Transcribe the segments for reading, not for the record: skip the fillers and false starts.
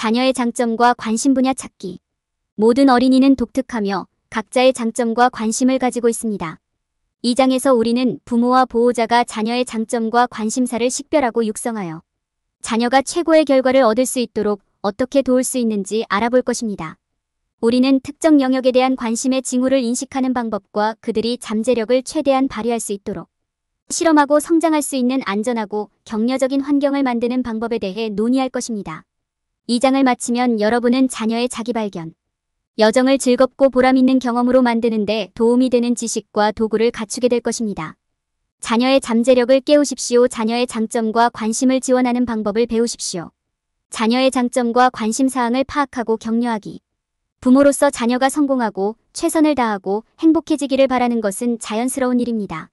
자녀의 장점과 관심 분야 찾기. 모든 어린이는 독특하며 각자의 장점과 관심을 가지고 있습니다. 이 장에서 우리는 부모와 보호자가 자녀의 장점과 관심사를 식별하고 육성하여 자녀가 최고의 결과를 얻을 수 있도록 어떻게 도울 수 있는지 알아볼 것입니다. 우리는 특정 영역에 대한 관심의 징후를 인식하는 방법과 그들이 잠재력을 최대한 발휘할 수 있도록 실험하고 성장할 수 있는 안전하고 격려적인 환경을 만드는 방법에 대해 논의할 것입니다. 이 장을 마치면 여러분은 자녀의 자기발견, 여정을 즐겁고 보람있는 경험으로 만드는 데 도움이 되는 지식과 도구를 갖추게 될 것입니다. 자녀의 잠재력을 깨우십시오. 자녀의 장점과 관심을 지원하는 방법을 배우십시오. 자녀의 장점과 관심사항을 파악하고 격려하기. 부모로서 자녀가 성공하고 최선을 다하고 행복해지기를 바라는 것은 자연스러운 일입니다.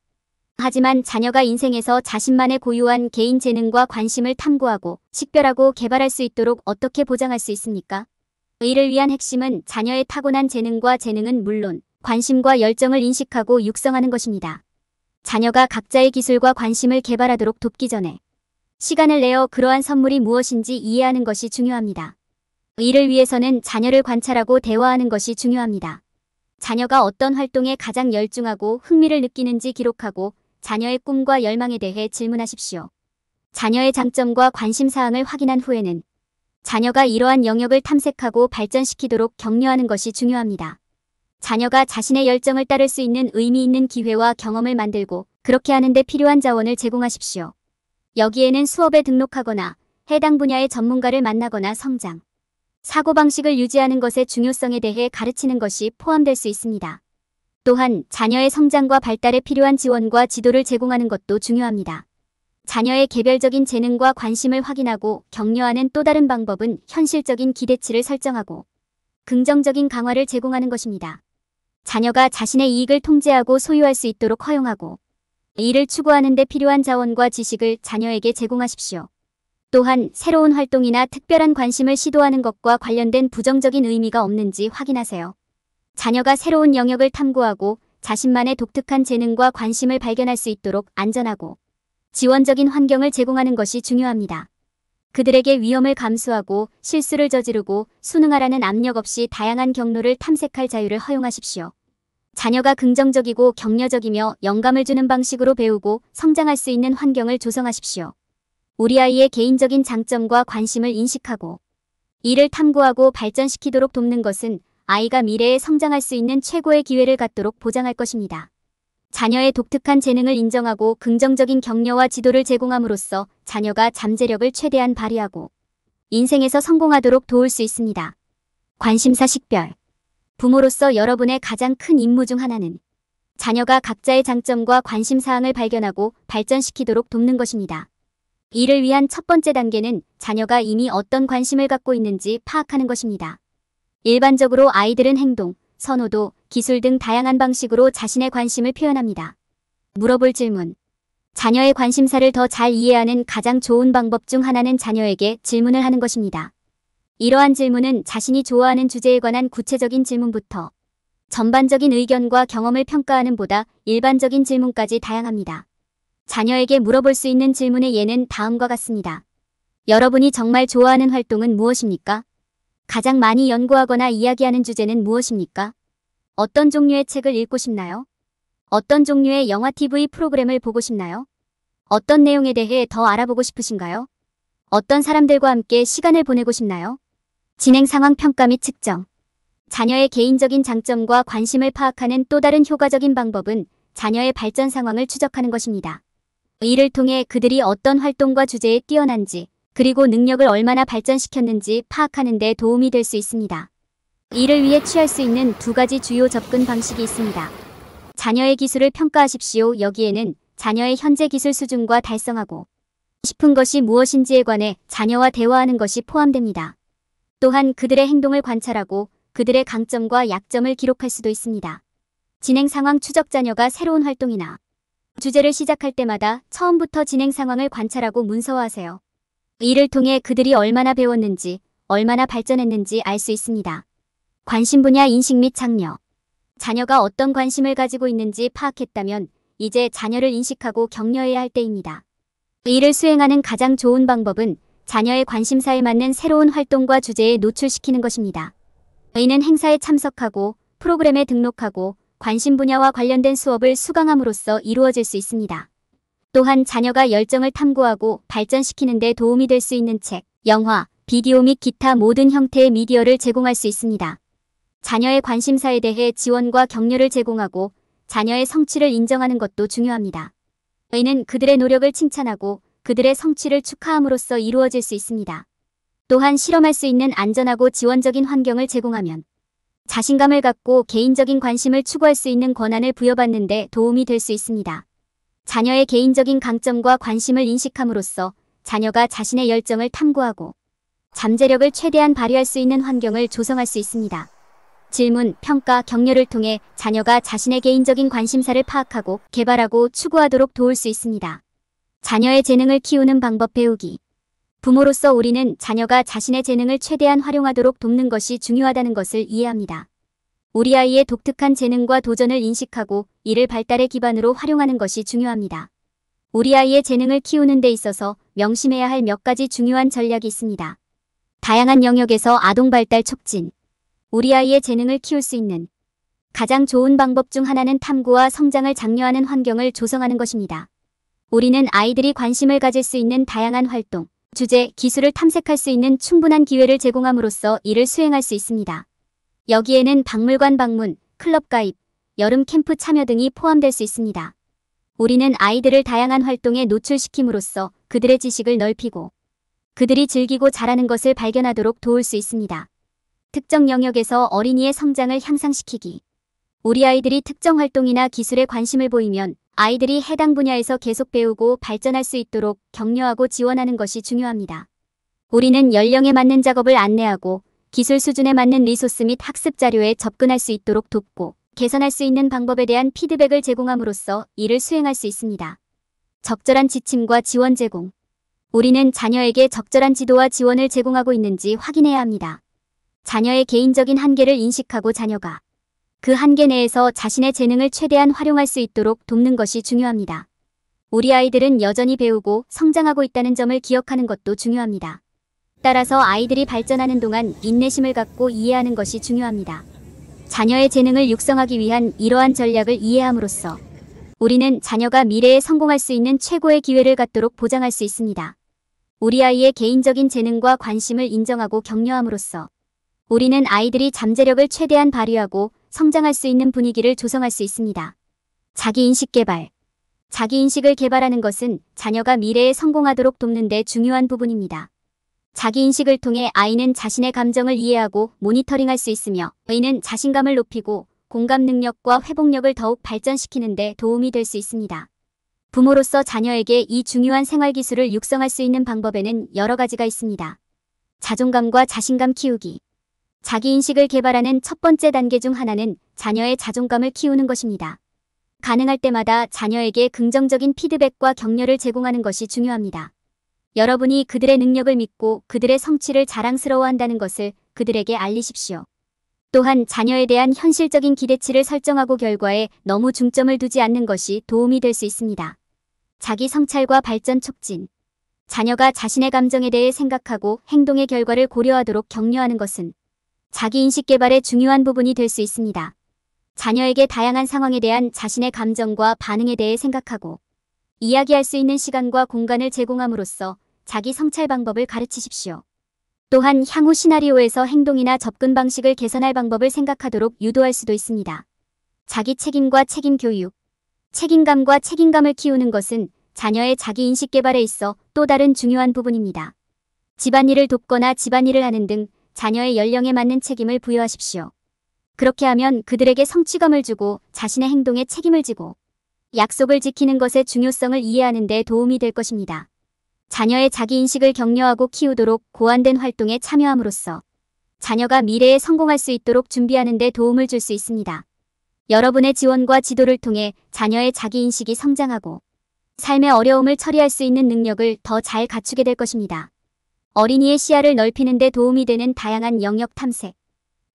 하지만 자녀가 인생에서 자신만의 고유한 개인 재능과 관심을 탐구하고 식별하고 개발할 수 있도록 어떻게 보장할 수 있습니까? 이를 위한 핵심은 자녀의 타고난 재능은 물론 관심과 열정을 인식하고 육성하는 것입니다. 자녀가 각자의 기술과 관심을 개발하도록 돕기 전에 시간을 내어 그러한 선물이 무엇인지 이해하는 것이 중요합니다. 이를 위해서는 자녀를 관찰하고 대화하는 것이 중요합니다. 자녀가 어떤 활동에 가장 열중하고 흥미를 느끼는지 기록하고 자녀의 꿈과 열망에 대해 질문하십시오. 자녀의 장점과 관심사항을 확인한 후에는 자녀가 이러한 영역을 탐색하고 발전시키도록 격려하는 것이 중요합니다. 자녀가 자신의 열정을 따를 수 있는 의미 있는 기회와 경험을 만들고 그렇게 하는 데 필요한 자원을 제공하십시오. 여기에는 수업에 등록하거나 해당 분야의 전문가를 만나거나 성장, 사고방식을 유지하는 것의 중요성에 대해 가르치는 것이 포함될 수 있습니다. 또한 자녀의 성장과 발달에 필요한 지원과 지도를 제공하는 것도 중요합니다. 자녀의 개별적인 재능과 관심을 확인하고 격려하는 또 다른 방법은 현실적인 기대치를 설정하고 긍정적인 강화를 제공하는 것입니다. 자녀가 자신의 이익을 통제하고 소유할 수 있도록 허용하고 이를 추구하는 데 필요한 자원과 지식을 자녀에게 제공하십시오. 또한 새로운 활동이나 특별한 관심을 시도하는 것과 관련된 부정적인 의미가 없는지 확인하세요. 자녀가 새로운 영역을 탐구하고 자신만의 독특한 재능과 관심을 발견할 수 있도록 안전하고 지원적인 환경을 제공하는 것이 중요합니다. 그들에게 위험을 감수하고 실수를 저지르고 수능하라는 압력 없이 다양한 경로를 탐색할 자유를 허용하십시오. 자녀가 긍정적이고 격려적이며 영감을 주는 방식으로 배우고 성장할 수 있는 환경을 조성하십시오. 우리 아이의 개인적인 장점과 관심을 인식하고 이를 탐구하고 발전시키도록 돕는 것은 아이가 미래에 성장할 수 있는 최고의 기회를 갖도록 보장할 것입니다. 자녀의 독특한 재능을 인정하고 긍정적인 격려와 지도를 제공함으로써 자녀가 잠재력을 최대한 발휘하고 인생에서 성공하도록 도울 수 있습니다. 관심사 식별. 부모로서 여러분의 가장 큰 임무 중 하나는 자녀가 각자의 장점과 관심사항을 발견하고 발전시키도록 돕는 것입니다. 이를 위한 첫 번째 단계는 자녀가 이미 어떤 관심을 갖고 있는지 파악하는 것입니다. 일반적으로 아이들은 행동, 선호도, 기술 등 다양한 방식으로 자신의 관심을 표현합니다. 물어볼 질문. 자녀의 관심사를 더 잘 이해하는 가장 좋은 방법 중 하나는 자녀에게 질문을 하는 것입니다. 이러한 질문은 자신이 좋아하는 주제에 관한 구체적인 질문부터 전반적인 의견과 경험을 평가하는 보다 일반적인 질문까지 다양합니다. 자녀에게 물어볼 수 있는 질문의 예는 다음과 같습니다. 여러분이 정말 좋아하는 활동은 무엇입니까? 가장 많이 연구하거나 이야기하는 주제는 무엇입니까? 어떤 종류의 책을 읽고 싶나요? 어떤 종류의 영화 TV 프로그램을 보고 싶나요? 어떤 내용에 대해 더 알아보고 싶으신가요? 어떤 사람들과 함께 시간을 보내고 싶나요? 진행 상황 평가 및 측정. 자녀의 개인적인 장점과 관심을 파악하는 또 다른 효과적인 방법은 자녀의 발전 상황을 추적하는 것입니다. 이를 통해 그들이 어떤 활동과 주제에 뛰어난지, 그리고 능력을 얼마나 발전시켰는지 파악하는 데 도움이 될 수 있습니다. 이를 위해 취할 수 있는 두 가지 주요 접근 방식이 있습니다. 자녀의 기술을 평가하십시오. 여기에는 자녀의 현재 기술 수준과 달성하고 싶은 것이 무엇인지에 관해 자녀와 대화하는 것이 포함됩니다. 또한 그들의 행동을 관찰하고 그들의 강점과 약점을 기록할 수도 있습니다. 진행 상황 추적. 자녀가 새로운 활동이나 주제를 시작할 때마다 처음부터 진행 상황을 관찰하고 문서화하세요. 이를 통해 그들이 얼마나 배웠는지, 얼마나 발전했는지 알 수 있습니다. 관심 분야 인식 및 장려. 자녀가 어떤 관심을 가지고 있는지 파악했다면 이제 자녀를 인식하고 격려해야 할 때입니다. 이를 수행하는 가장 좋은 방법은 자녀의 관심사에 맞는 새로운 활동과 주제에 노출시키는 것입니다. 이는 행사에 참석하고 프로그램에 등록하고 관심 분야와 관련된 수업을 수강함으로써 이루어질 수 있습니다. 또한 자녀가 열정을 탐구하고 발전시키는 데 도움이 될 수 있는 책, 영화, 비디오 및 기타 모든 형태의 미디어를 제공할 수 있습니다. 자녀의 관심사에 대해 지원과 격려를 제공하고 자녀의 성취를 인정하는 것도 중요합니다. 이는 그들의 노력을 칭찬하고 그들의 성취를 축하함으로써 이루어질 수 있습니다. 또한 실험할 수 있는 안전하고 지원적인 환경을 제공하면 자신감을 갖고 개인적인 관심을 추구할 수 있는 권한을 부여받는 데 도움이 될 수 있습니다. 자녀의 개인적인 강점과 관심을 인식함으로써 자녀가 자신의 열정을 탐구하고 잠재력을 최대한 발휘할 수 있는 환경을 조성할 수 있습니다. 질문, 평가, 격려를 통해 자녀가 자신의 개인적인 관심사를 파악하고 개발하고 추구하도록 도울 수 있습니다. 자녀의 재능을 키우는 방법 배우기. 부모로서 우리는 자녀가 자신의 재능을 최대한 활용하도록 돕는 것이 중요하다는 것을 이해합니다. 우리 아이의 독특한 재능과 도전을 인식하고 이를 발달의 기반으로 활용하는 것이 중요합니다. 우리 아이의 재능을 키우는 데 있어서 명심해야 할 몇 가지 중요한 전략이 있습니다. 다양한 영역에서 아동 발달 촉진. 우리 아이의 재능을 키울 수 있는 가장 좋은 방법 중 하나는 탐구와 성장을 장려하는 환경을 조성하는 것입니다. 우리는 아이들이 관심을 가질 수 있는 다양한 활동, 주제, 기술을 탐색할 수 있는 충분한 기회를 제공함으로써 이를 수행할 수 있습니다. 여기에는 박물관 방문, 클럽 가입, 여름 캠프 참여 등이 포함될 수 있습니다. 우리는 아이들을 다양한 활동에 노출시킴으로써 그들의 지식을 넓히고 그들이 즐기고 잘하는 것을 발견하도록 도울 수 있습니다. 특정 영역에서 어린이의 성장을 향상시키기. 우리 아이들이 특정 활동이나 기술에 관심을 보이면 아이들이 해당 분야에서 계속 배우고 발전할 수 있도록 격려하고 지원하는 것이 중요합니다. 우리는 연령에 맞는 작업을 안내하고 기술 수준에 맞는 리소스 및 학습 자료에 접근할 수 있도록 돕고 개선할 수 있는 방법에 대한 피드백을 제공함으로써 이를 수행할 수 있습니다. 적절한 지침과 지원 제공. 우리는 자녀에게 적절한 지도와 지원을 제공하고 있는지 확인해야 합니다. 자녀의 개인적인 한계를 인식하고 자녀가 그 한계 내에서 자신의 재능을 최대한 활용할 수 있도록 돕는 것이 중요합니다. 우리 아이들은 여전히 배우고 성장하고 있다는 점을 기억하는 것도 중요합니다. 따라서 아이들이 발전하는 동안 인내심을 갖고 이해하는 것이 중요합니다. 자녀의 재능을 육성하기 위한 이러한 전략을 이해함으로써 우리는 자녀가 미래에 성공할 수 있는 최고의 기회를 갖도록 보장할 수 있습니다. 우리 아이의 개인적인 재능과 관심을 인정하고 격려함으로써 우리는 아이들이 잠재력을 최대한 발휘하고 성장할 수 있는 분위기를 조성할 수 있습니다. 자기인식 개발. 자기인식을 개발하는 것은 자녀가 미래에 성공하도록 돕는 데 중요한 부분입니다. 자기인식을 통해 아이는 자신의 감정을 이해하고 모니터링할 수 있으며 이는 자신감을 높이고 공감 능력과 회복력을 더욱 발전시키는 데 도움이 될 수 있습니다. 부모로서 자녀에게 이 중요한 생활기술을 육성할 수 있는 방법에는 여러 가지가 있습니다. 자존감과 자신감 키우기. 자기인식을 개발하는 첫 번째 단계 중 하나는 자녀의 자존감을 키우는 것입니다. 가능할 때마다 자녀에게 긍정적인 피드백과 격려를 제공하는 것이 중요합니다. 여러분이 그들의 능력을 믿고 그들의 성취를 자랑스러워한다는 것을 그들에게 알리십시오. 또한 자녀에 대한 현실적인 기대치를 설정하고 결과에 너무 중점을 두지 않는 것이 도움이 될 수 있습니다. 자기 성찰과 발전 촉진. 자녀가 자신의 감정에 대해 생각하고 행동의 결과를 고려하도록 격려하는 것은 자기인식 개발의 중요한 부분이 될 수 있습니다. 자녀에게 다양한 상황에 대한 자신의 감정과 반응에 대해 생각하고 이야기할 수 있는 시간과 공간을 제공함으로써 자기 성찰 방법을 가르치십시오. 또한 향후 시나리오에서 행동이나 접근 방식을 개선할 방법을 생각하도록 유도할 수도 있습니다. 자기 책임과 책임 교육. 책임감과 책임감을 키우는 것은 자녀의 자기인식 개발에 있어 또 다른 중요한 부분입니다. 집안일을 돕거나 집안일을 하는 등 자녀의 연령에 맞는 책임을 부여하십시오. 그렇게 하면 그들에게 성취감을 주고 자신의 행동에 책임을 지고 약속을 지키는 것의 중요성을 이해하는 데 도움이 될 것입니다. 자녀의 자기인식을 격려하고 키우도록 고안된 활동에 참여함으로써 자녀가 미래에 성공할 수 있도록 준비하는 데 도움을 줄 수 있습니다. 여러분의 지원과 지도를 통해 자녀의 자기인식이 성장하고 삶의 어려움을 처리할 수 있는 능력을 더 잘 갖추게 될 것입니다. 어린이의 시야를 넓히는 데 도움이 되는 다양한 영역 탐색.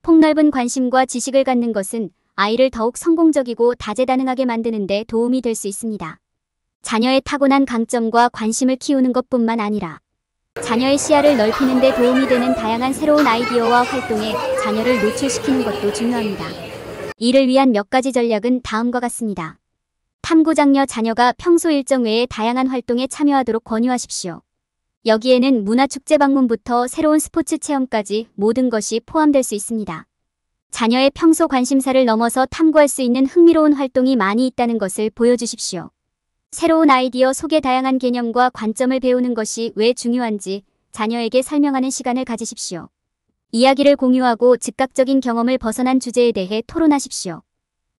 폭넓은 관심과 지식을 갖는 것은 아이를 더욱 성공적이고 다재다능하게 만드는 데 도움이 될 수 있습니다. 자녀의 타고난 강점과 관심을 키우는 것뿐만 아니라 자녀의 시야를 넓히는 데 도움이 되는 다양한 새로운 아이디어와 활동에 자녀를 노출시키는 것도 중요합니다. 이를 위한 몇 가지 전략은 다음과 같습니다. 탐구장려 자녀가 평소 일정 외에 다양한 활동에 참여하도록 권유하십시오. 여기에는 문화축제 방문부터 새로운 스포츠 체험까지 모든 것이 포함될 수 있습니다. 자녀의 평소 관심사를 넘어서 탐구할 수 있는 흥미로운 활동이 많이 있다는 것을 보여주십시오. 새로운 아이디어 속에 다양한 개념과 관점을 배우는 것이 왜 중요한지 자녀에게 설명하는 시간을 가지십시오. 이야기를 공유하고 즉각적인 경험을 벗어난 주제에 대해 토론하십시오.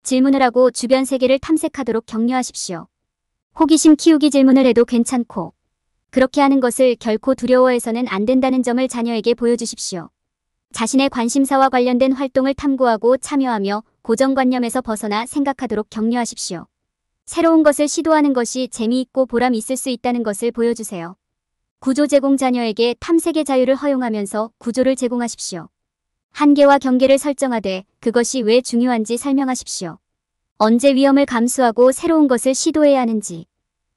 질문을 하고 주변 세계를 탐색하도록 격려하십시오. 호기심 키우기 질문을 해도 괜찮고 그렇게 하는 것을 결코 두려워해서는 안 된다는 점을 자녀에게 보여주십시오. 자신의 관심사와 관련된 활동을 탐구하고 참여하며 고정관념에서 벗어나 생각하도록 격려하십시오. 새로운 것을 시도하는 것이 재미있고 보람 있을 수 있다는 것을 보여주세요. 구조 제공 자녀에게 탐색의 자유를 허용하면서 구조를 제공하십시오. 한계와 경계를 설정하되 그것이 왜 중요한지 설명하십시오. 언제 위험을 감수하고 새로운 것을 시도해야 하는지,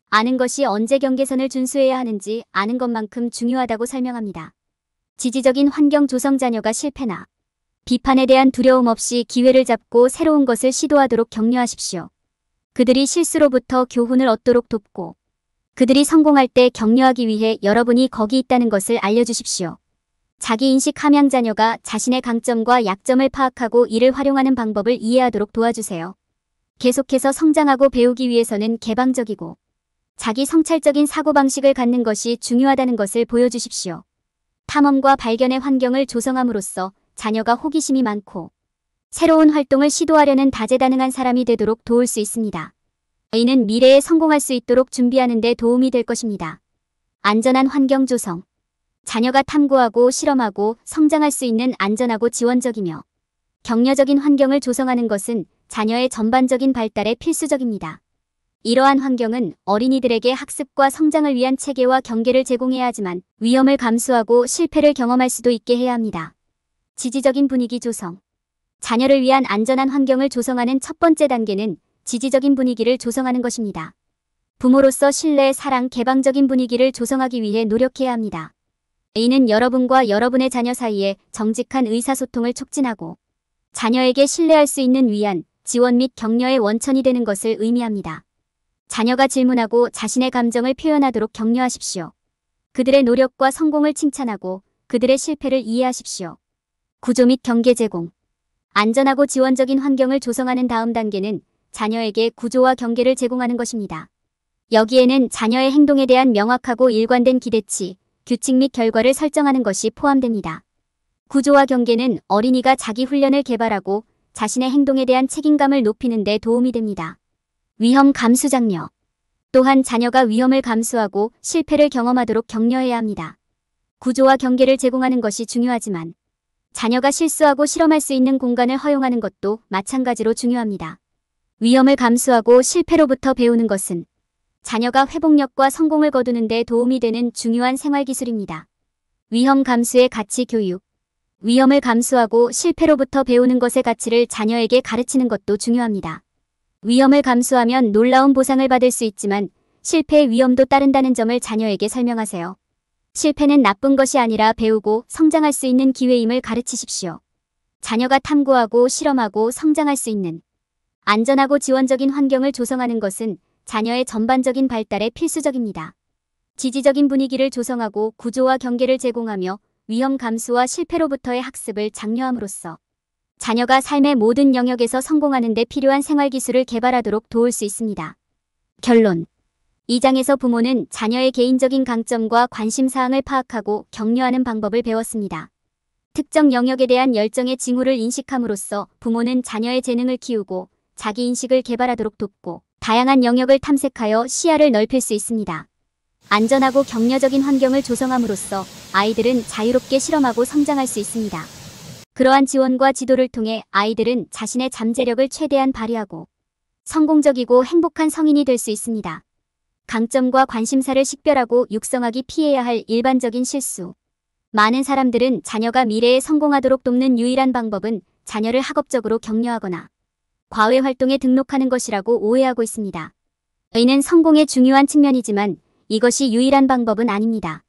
아는 것이 언제 경계선을 준수해야 하는지 아는 것만큼 중요하다고 설명합니다. 지지적인 환경 조성 자녀가 실패나 비판에 대한 두려움 없이 기회를 잡고 새로운 것을 시도하도록 격려하십시오. 그들이 실수로부터 교훈을 얻도록 돕고 그들이 성공할 때 격려하기 위해 여러분이 거기 있다는 것을 알려주십시오. 자기인식 함양 자녀가 자신의 강점과 약점을 파악하고 이를 활용하는 방법을 이해하도록 도와주세요. 계속해서 성장하고 배우기 위해서는 개방적이고 자기 성찰적인 사고방식을 갖는 것이 중요하다는 것을 보여주십시오. 탐험과 발견의 환경을 조성함으로써 자녀가 호기심이 많고 새로운 활동을 시도하려는 다재다능한 사람이 되도록 도울 수 있습니다. 이는 미래에 성공할 수 있도록 준비하는 데 도움이 될 것입니다. 안전한 환경 조성. 자녀가 탐구하고 실험하고 성장할 수 있는 안전하고 지원적이며 격려적인 환경을 조성하는 것은 자녀의 전반적인 발달에 필수적입니다. 이러한 환경은 어린이들에게 학습과 성장을 위한 체계와 경계를 제공해야 하지만 위험을 감수하고 실패를 경험할 수도 있게 해야 합니다. 지지적인 분위기 조성. 자녀를 위한 안전한 환경을 조성하는 첫 번째 단계는 지지적인 분위기를 조성하는 것입니다. 부모로서 신뢰, 사랑, 개방적인 분위기를 조성하기 위해 노력해야 합니다. 이는 여러분과 여러분의 자녀 사이에 정직한 의사소통을 촉진하고 자녀에게 신뢰할 수 있는 위안, 지원 및 격려의 원천이 되는 것을 의미합니다. 자녀가 질문하고 자신의 감정을 표현하도록 격려하십시오. 그들의 노력과 성공을 칭찬하고 그들의 실패를 이해하십시오. 구조 및 경계 제공. 안전하고 지원적인 환경을 조성하는 다음 단계는 자녀에게 구조와 경계를 제공하는 것입니다. 여기에는 자녀의 행동에 대한 명확하고 일관된 기대치, 규칙 및 결과를 설정하는 것이 포함됩니다. 구조와 경계는 어린이가 자기 훈련을 개발하고 자신의 행동에 대한 책임감을 높이는 데 도움이 됩니다. 위험 감수 장려. 또한 자녀가 위험을 감수하고 실패를 경험하도록 격려해야 합니다. 구조와 경계를 제공하는 것이 중요하지만 자녀가 실수하고 실험할 수 있는 공간을 허용하는 것도 마찬가지로 중요합니다. 위험을 감수하고 실패로부터 배우는 것은 자녀가 회복력과 성공을 거두는 데 도움이 되는 중요한 생활기술입니다. 위험 감수의 가치 교육. 위험을 감수하고 실패로부터 배우는 것의 가치를 자녀에게 가르치는 것도 중요합니다. 위험을 감수하면 놀라운 보상을 받을 수 있지만 실패의 위험도 따른다는 점을 자녀에게 설명하세요. 실패는 나쁜 것이 아니라 배우고 성장할 수 있는 기회임을 가르치십시오. 자녀가 탐구하고 실험하고 성장할 수 있는 안전하고 지원적인 환경을 조성하는 것은 자녀의 전반적인 발달에 필수적입니다. 지지적인 분위기를 조성하고 구조와 경계를 제공하며 위험 감수와 실패로부터의 학습을 장려함으로써 자녀가 삶의 모든 영역에서 성공하는 데 필요한 생활기술을 개발하도록 도울 수 있습니다. 결론. 이 장에서 부모는 자녀의 개인적인 강점과 관심사항을 파악하고 격려하는 방법을 배웠습니다. 특정 영역에 대한 열정의 징후를 인식함으로써 부모는 자녀의 재능을 키우고 자기인식을 개발하도록 돕고 다양한 영역을 탐색하여 시야를 넓힐 수 있습니다. 안전하고 격려적인 환경을 조성함으로써 아이들은 자유롭게 실험하고 성장할 수 있습니다. 그러한 지원과 지도를 통해 아이들은 자신의 잠재력을 최대한 발휘하고 성공적이고 행복한 성인이 될 수 있습니다. 강점과 관심사를 식별하고 육성하기 피해야 할 일반적인 실수. 많은 사람들은 자녀가 미래에 성공하도록 돕는 유일한 방법은 자녀를 학업적으로 격려하거나 과외 활동에 등록하는 것이라고 오해하고 있습니다. 이는 성공의 중요한 측면이지만 이것이 유일한 방법은 아닙니다.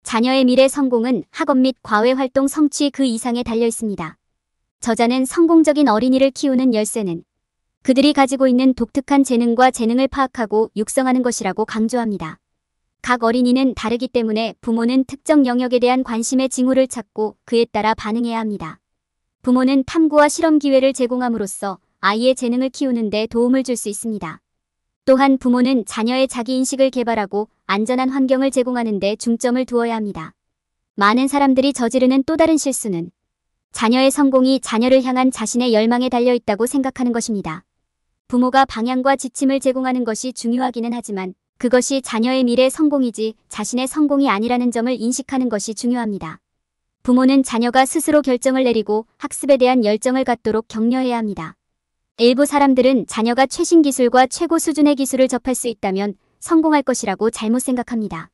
자녀의 미래 성공은 학업 및 과외 활동 성취 그 이상에 달려 있습니다. 저자는 성공적인 어린이를 키우는 열쇠는 그들이 가지고 있는 독특한 재능과 재능을 파악하고 육성하는 것이라고 강조합니다. 각 어린이는 다르기 때문에 부모는 특정 영역에 대한 관심의 징후를 찾고 그에 따라 반응해야 합니다. 부모는 탐구와 실험 기회를 제공함으로써 아이의 재능을 키우는 데 도움을 줄 수 있습니다. 또한 부모는 자녀의 자기인식을 개발하고 안전한 환경을 제공하는 데 중점을 두어야 합니다. 많은 사람들이 저지르는 또 다른 실수는 자녀의 성공이 자녀를 향한 자신의 열망에 달려 있다고 생각하는 것입니다. 부모가 방향과 지침을 제공하는 것이 중요하기는 하지만 그것이 자녀의 미래 성공이지 자신의 성공이 아니라는 점을 인식하는 것이 중요합니다. 부모는 자녀가 스스로 결정을 내리고 학습에 대한 열정을 갖도록 격려해야 합니다. 일부 사람들은 자녀가 최신 기술과 최고 수준의 기술을 접할 수 있다면 성공할 것이라고 잘못 생각합니다.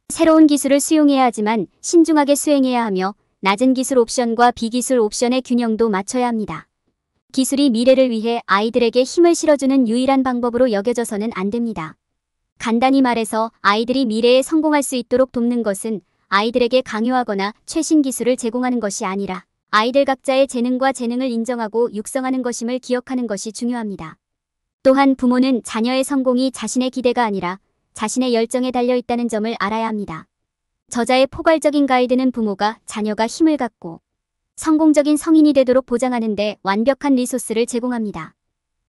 새로운 기술을 수용해야 하지만 신중하게 수행해야 하며 낮은 기술 옵션과 비기술 옵션의 균형도 맞춰야 합니다. 기술이 미래를 위해 아이들에게 힘을 실어주는 유일한 방법으로 여겨져서는 안 됩니다. 간단히 말해서 아이들이 미래에 성공할 수 있도록 돕는 것은 아이들에게 강요하거나 최신 기술을 제공하는 것이 아니라 아이들 각자의 재능과 재능을 인정하고 육성하는 것임을 기억하는 것이 중요합니다. 또한 부모는 자녀의 성공이 자신의 기대가 아니라 자신의 열정에 달려 있다는 점을 알아야 합니다. 저자의 포괄적인 가이드는 부모가 자녀가 힘을 갖고 성공적인 성인이 되도록 보장하는 데 완벽한 리소스를 제공합니다.